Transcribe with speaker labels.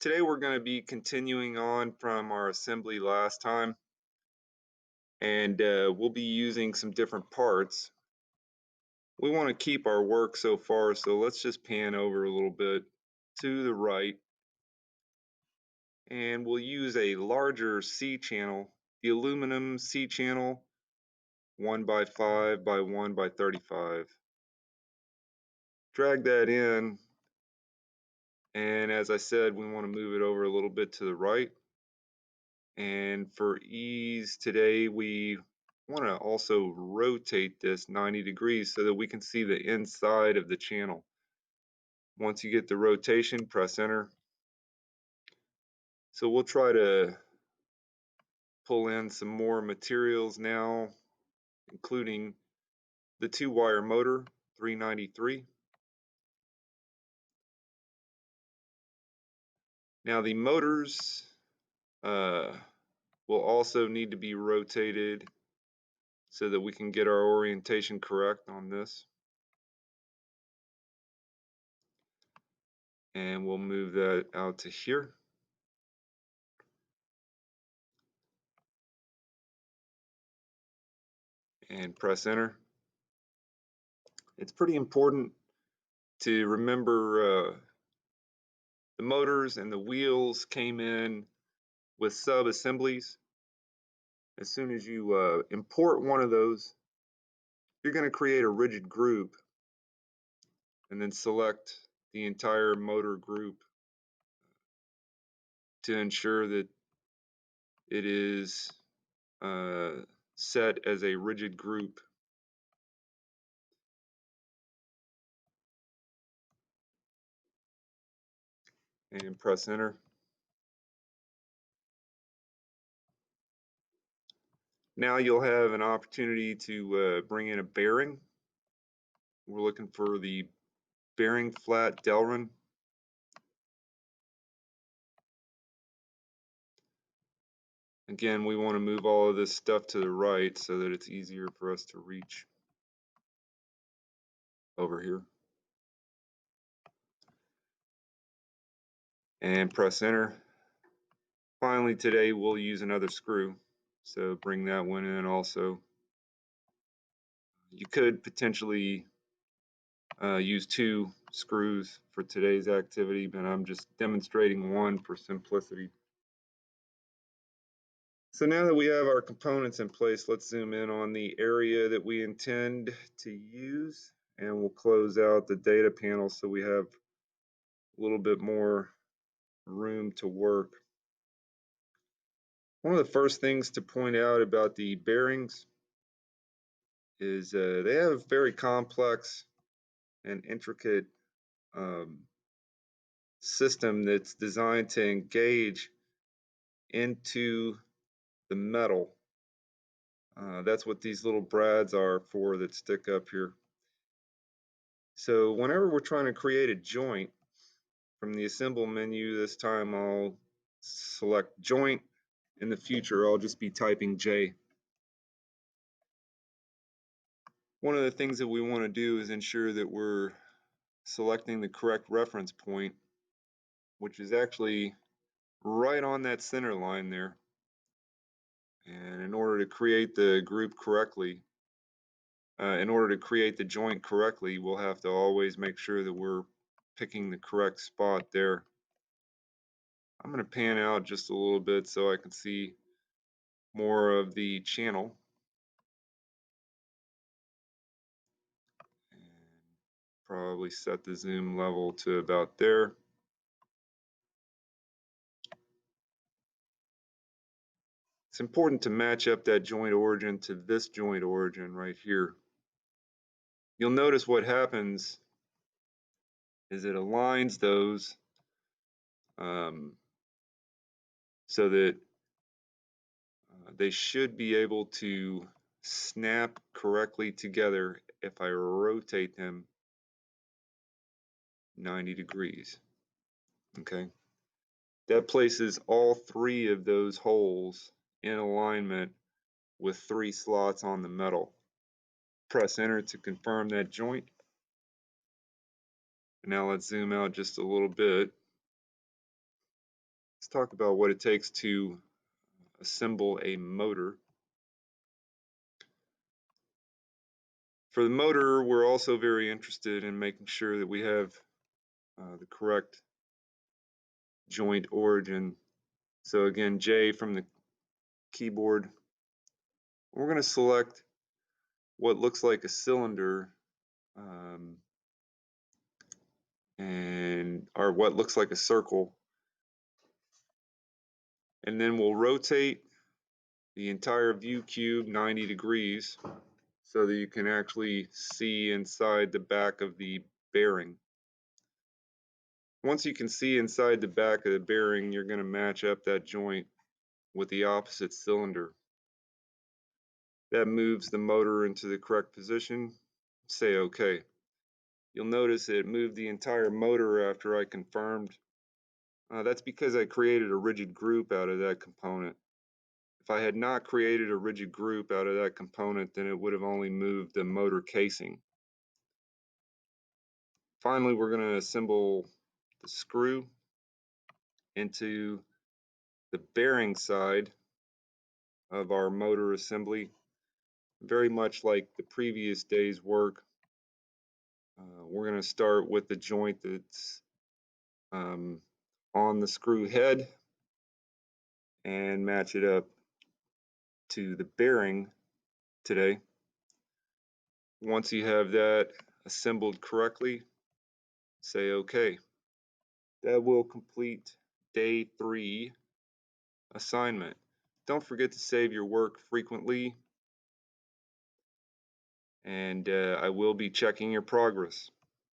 Speaker 1: Today we're going to be continuing on from our assembly last time, and we'll be using some different parts. We want to keep our work so far, so let's just pan over a little bit to the right, and we'll use a larger C channel, the aluminum C channel, 1 by 5 by 1 by 35. Drag that in, and as I said, we want to move it over a little bit to the right. And for ease today, we want to also rotate this 90 degrees so that we can see the inside of the channel. Once you get the rotation, press enter. So we'll try to pull in some more materials now, including the 2-wire motor, 393. Now the motors will also need to be rotated so that we can get our orientation correct on this. And we'll move that out to here. And press enter. It's pretty important to remember the motors and the wheels came in with sub-assemblies. As soon as you import one of those, you're going to create a rigid group and then select the entire motor group to ensure that it is set as a rigid group. And press enter. Now you'll have an opportunity to bring in a bearing. We're looking for the bearing flat Delrin. Again, we want to move all of this stuff to the right so that it's easier for us to reach over here. And press enter. Finally today we'll use another screw, so bring that one in also. You could potentially use 2 screws for today's activity, but I'm just demonstrating one for simplicity. So now that we have our components in place, let's zoom in on the area that we intend to use, and we'll close out the data panel so we have a little bit more room to work. One of the first things to point out about the bearings is they have a very complex and intricate system that's designed to engage into the metal. That's what these little brads are for that stick up here. So whenever we're trying to create a joint from the assemble menu, this time I'll select joint. In the future, I'll just be typing J. One of the things that we want to do is ensure that we're selecting the correct reference point, which is actually right on that center line there. And in order to create the group correctly, in order to create the joint correctly, we'll have to always make sure that we're picking the correct spot there. I'm going to pan out just a little bit so I can see more of the channel. And probably set the zoom level to about there. It's important to match up that joint origin to this joint origin right here. You'll notice what happens is it aligns those so that they should be able to snap correctly together if I rotate them 90 degrees. Okay, that places all 3 of those holes in alignment with 3 slots on the metal. Press enter to confirm that joint. Now let's zoom out just a little bit. talk about what it takes to assemble a motor. For the motor, we're also very interested in making sure that we have the correct joint origin. So again, J from the keyboard. We're going to select what looks like a cylinder or what looks like a circle, and then we'll rotate the entire view cube 90 degrees so that you can actually see inside the back of the bearing. Once you can see inside the back of the bearing, you're going to match up that joint with the opposite cylinder. That moves the motor into the correct position. Say OK. You'll notice it moved the entire motor after I confirmed. That's because I created a rigid group out of that component. If I had not created a rigid group out of that component, then it would have only moved the motor casing. Finally, we're going to assemble the screw into the bearing side of our motor assembly. Very much like the previous day's work, we're going to start with the joint that's on the screw head and match it up to the bearing today. Once you have that assembled correctly, say OK. That will complete day 3 assignment. Don't forget to save your work frequently, and I will be checking your progress.